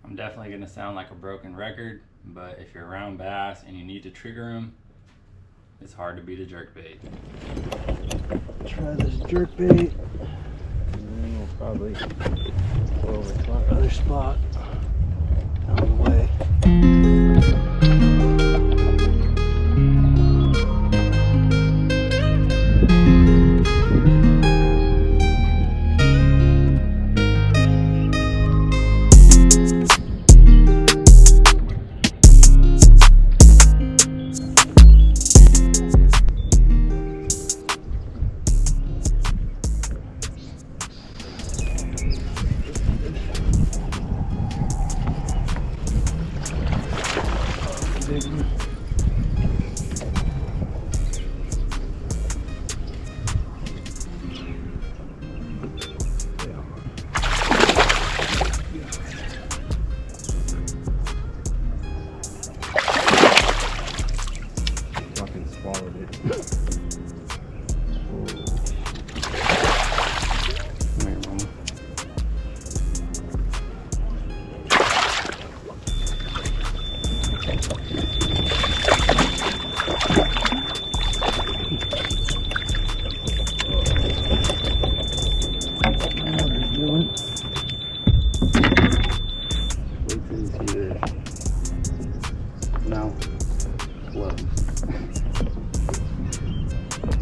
I'm definitely gonna sound like a broken record, but if you're around bass and you need to trigger them, it's hard to beat a jerkbait. Try this jerkbait, and then we'll probably go over to our other spot out of the way.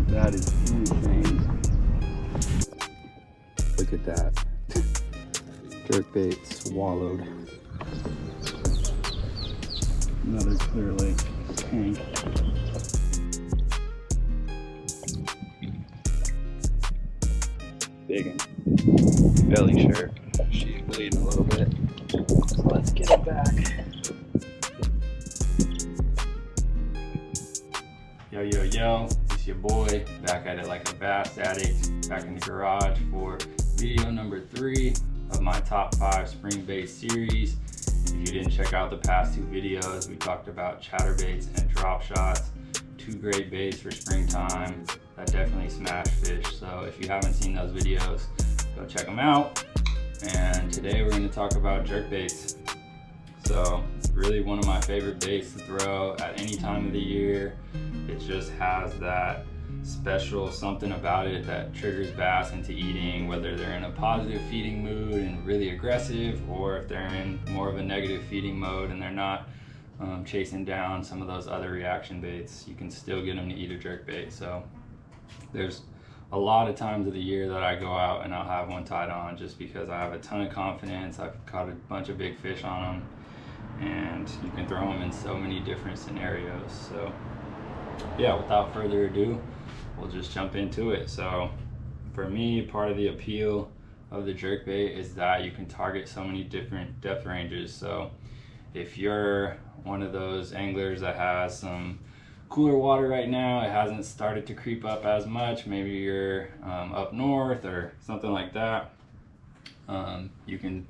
That is insane. Look at that. Jerkbait swallowed. Another clear lake tank. Big one. Belly shirt. She's bleeding a little bit. So let's get it back. Yo, yo, yo. It's your boy, back at it like a bass addict, back in the garage for video number 3 of my top 5 spring bait series. If you didn't check out the past 2 videos, we talked about chatterbaits and drop shots, 2 great baits for springtime that definitely smash fish. So if you haven't seen those videos, go check them out. And today we're going to talk about jerkbaits. So really one of my favorite baits to throw at any time of the year. It just has that special something about it that triggers bass into eating, whether they're in a positive feeding mood and really aggressive, or if they're in more of a negative feeding mode and they're not chasing down some of those other reaction baits. You can still get them to eat a jerkbait. So there's a lot of times of the year that I go out and I'll have one tied on just because I have a ton of confidence. I've caught a bunch of big fish on them, and you can throw them in so many different scenarios. So yeah, without further ado, we'll just jump into it. So for me, part of the appeal of the jerkbait is that you can target so many different depth ranges. So if you're one of those anglers that has some cooler water right now, it hasn't started to creep up as much, maybe you're up north or something like that, you can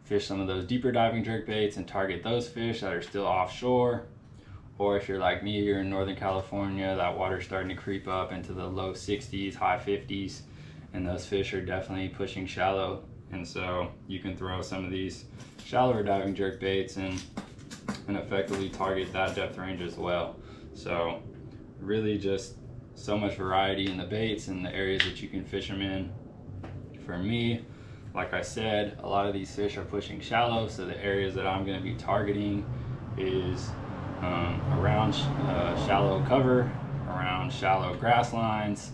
fish some of those deeper diving jerkbaits and target those fish that are still offshore. Or if you're like me, you're in Northern California, that water's starting to creep up into the low 60s, high 50s, and those fish are definitely pushing shallow. And so you can throw some of these shallower diving jerkbaits and effectively target that depth range as well. So really just so much variety in the baits and the areas that you can fish them in. For me, like I said, a lot of these fish are pushing shallow, so the areas that I'm gonna be targeting is around shallow cover, around shallow grass lines,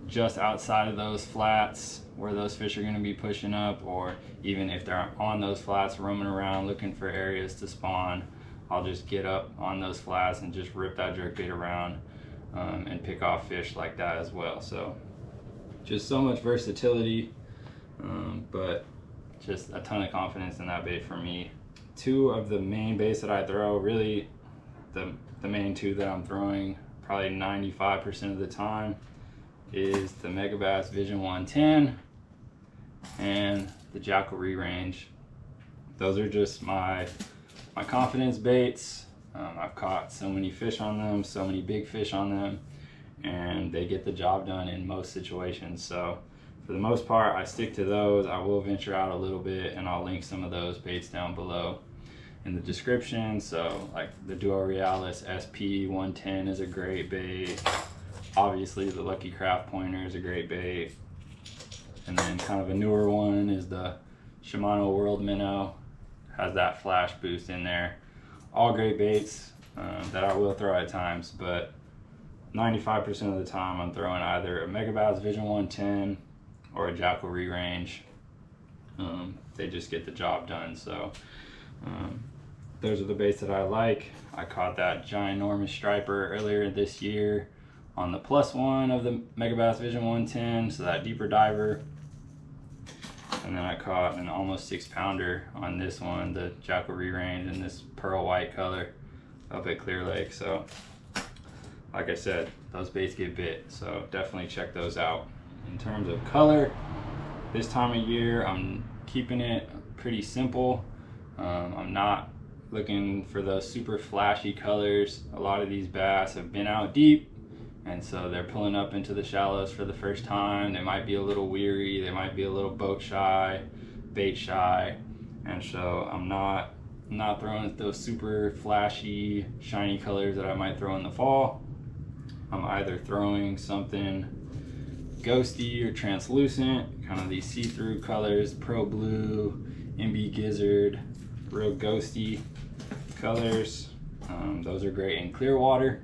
just outside of those flats where those fish are going to be pushing up, or even if they're on those flats roaming around looking for areas to spawn, I'll just get up on those flats and just rip that jerkbait around and pick off fish like that as well. So just so much versatility, but just a ton of confidence in that bait for me. 2 of the main baits that I throw, really the main 2 that I'm throwing probably 95% of the time, is the Megabass Vision 110 and the Jackall Rerange. Those are just my confidence baits. I've caught so many fish on them, so many big fish on them, and they get the job done in most situations. So for the most part, I stick to those. I will venture out a little bit, and I'll link some of those baits down below in the description. So like the Duo Realis SP 110 is a great bait. Obviously the Lucky Craft Pointer is a great bait. And then kind of a newer one is the Shimano World Minnow. Has that flash boost in there. All great baits that I will throw at times, but 95% of the time I'm throwing either a Megabass Vision 110 or a Jackall Rerange. They just get the job done. So those are the baits that I like. I caught that ginormous striper earlier this year on the +1 of the Megabass Vision 110, so that deeper diver. And then I caught an almost 6-pounder on this one, the Jackall Rerange, in this pearl white color up at Clear Lake. So like I said, those baits get bit, so definitely check those out. In terms of color, this time of year I'm keeping it pretty simple. I'm not looking for those super flashy colors. A lot of these bass have been out deep, and so they're pulling up into the shallows for the first time. They might be a little weary, they might be a little boat shy, bait shy, and so I'm not throwing those super flashy, shiny colors that I might throw in the fall. I'm either throwing something ghosty or translucent, kind of these see-through colors, Pro Blue, MB Gizzard, real ghosty colors. Those are great in clear water.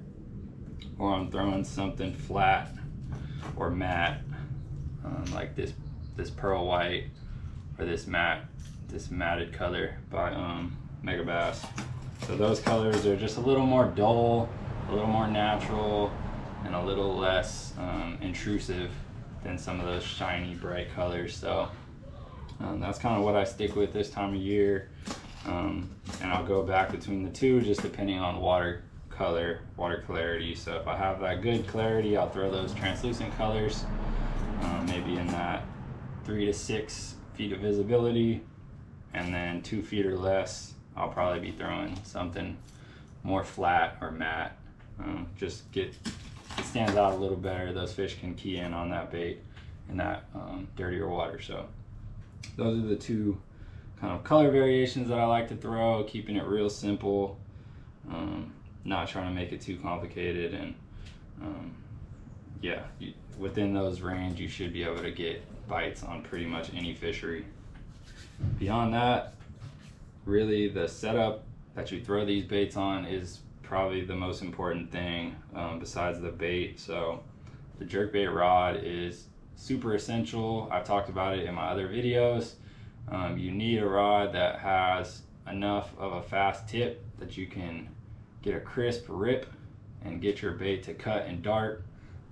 Or I'm throwing something flat or matte, like this pearl white, or this matted color by Megabass. So those colors are just a little more dull, a little more natural, and a little less intrusive than some of those shiny bright colors. So that's kind of what I stick with this time of year, and I'll go back between the two just depending on water color, water clarity. So if I have that good clarity, I'll throw those translucent colors, maybe in that 3 to 6 feet of visibility, and then 2 feet or less, I'll probably be throwing something more flat or matte. It stands out a little better. Those fish can key in on that bait in that dirtier water. So those are the two kind of color variations that I like to throw, keeping it real simple, not trying to make it too complicated. And yeah, within those range you should be able to get bites on pretty much any fishery. Beyond that, really the setup that you throw these baits on is probably the most important thing, besides the bait. So the jerkbait rod is super essential. I've talked about it in my other videos. You need a rod that has enough of a fast tip that you can get a crisp rip and get your bait to cut and dart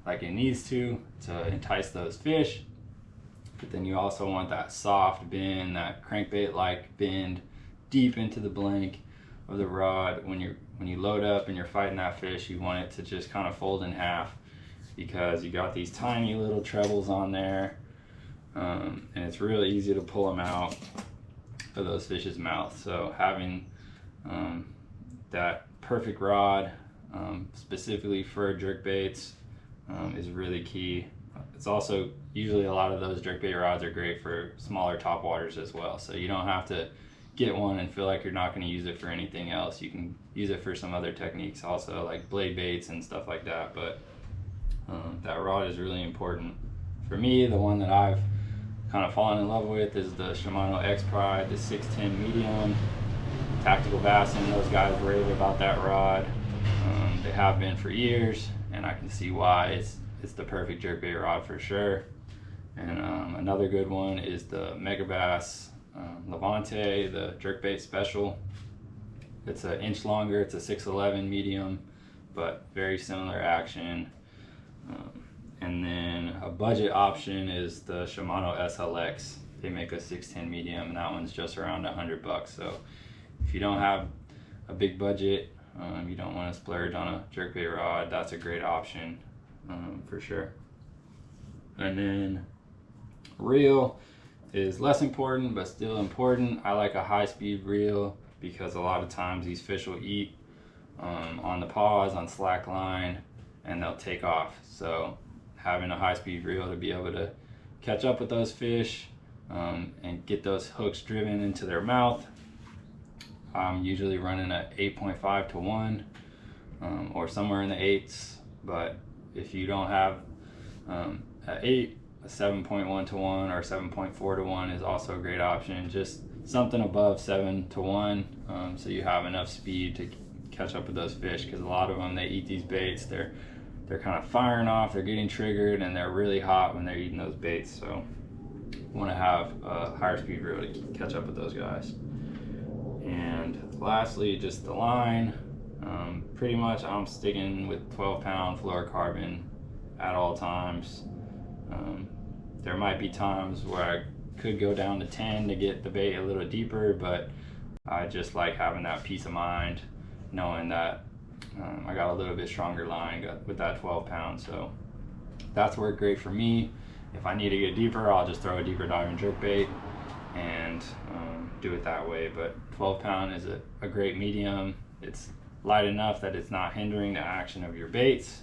like it needs to entice those fish. But then you also want that soft bend, that crankbait like bend deep into the blank of the rod. When you load up and you're fighting that fish, you want it to just kind of fold in half, because you got these tiny little trebles on there, and it's really easy to pull them out of those fish's mouth. So having that perfect rod, specifically for jerkbaits, is really key. It's also usually a lot of those jerkbait rods are great for smaller top waters as well, so you don't have to get one and feel like you're not going to use it for anything else. You can use it for some other techniques also, like blade baits and stuff like that. But that rod is really important. For me, the one that I've kind of fallen in love with is the Shimano Expride, the 610 medium. Tactical Bassing, those guys rave about that rod. They have been for years, and I can see why. It's the perfect jerkbait rod for sure. And another good one is the Megabass Levante, the jerkbait special. It's an inch longer, it's a 611 medium, but very similar action. And then a budget option is the Shimano SLX. They make a 610 medium, and that one's just around $100. So if you don't have a big budget, you don't want to splurge on a jerkbait rod, that's a great option for sure. And then reel is less important, but still important. I like a high-speed reel because a lot of times these fish will eat on the paws, on slack line, and they'll take off. So having a high-speed reel to be able to catch up with those fish and get those hooks driven into their mouth. I'm usually running at 8.5 to 1 or somewhere in the 8s, but if you don't have at 8, a 7.1 to 1 or 7.4 to 1 is also a great option. Just something above 7 to 1 so you have enough speed to catch up with those fish, because a lot of them, they eat these baits, they're kind of firing off, they're getting triggered, and they're really hot when they're eating those baits. So you want to have a higher speed reel to catch up with those guys. And lastly, just the line. Pretty much I'm sticking with 12-pound fluorocarbon at all times. There might be times where I could go down to 10 to get the bait a little deeper, but I just like having that peace of mind knowing that I got a little bit stronger line with that 12 pound. So that's worked great for me. If I need to get deeper, I'll just throw a deeper diving jerkbait and do it that way. But 12 pound is a great medium. It's light enough that it's not hindering the action of your baits,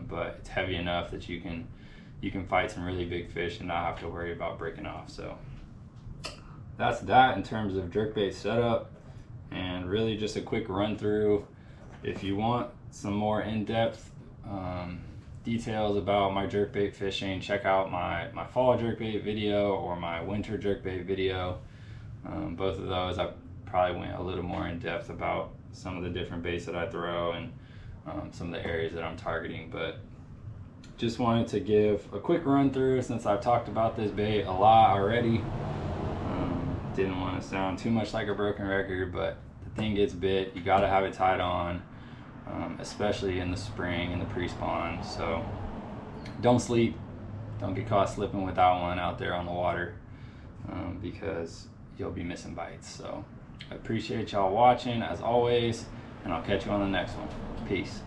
but it's heavy enough that you can fight some really big fish and not have to worry about breaking off. So that's that in terms of jerkbait setup, and really just a quick run through. If you want some more in-depth details about my jerkbait fishing, check out my fall jerkbait video or my winter jerkbait video. Both of those I probably went a little more in depth about some of the different baits that I throw and some of the areas that I'm targeting. But just wanted to give a quick run through since I've talked about this bait a lot already. Didn't want to sound too much like a broken record, but the thing gets bit, you got to have it tied on, especially in the spring and the pre-spawn. So don't sleep, don't get caught slipping without one out there on the water, because you'll be missing bites. So I appreciate y'all watching as always, and I'll catch you on the next one. Peace.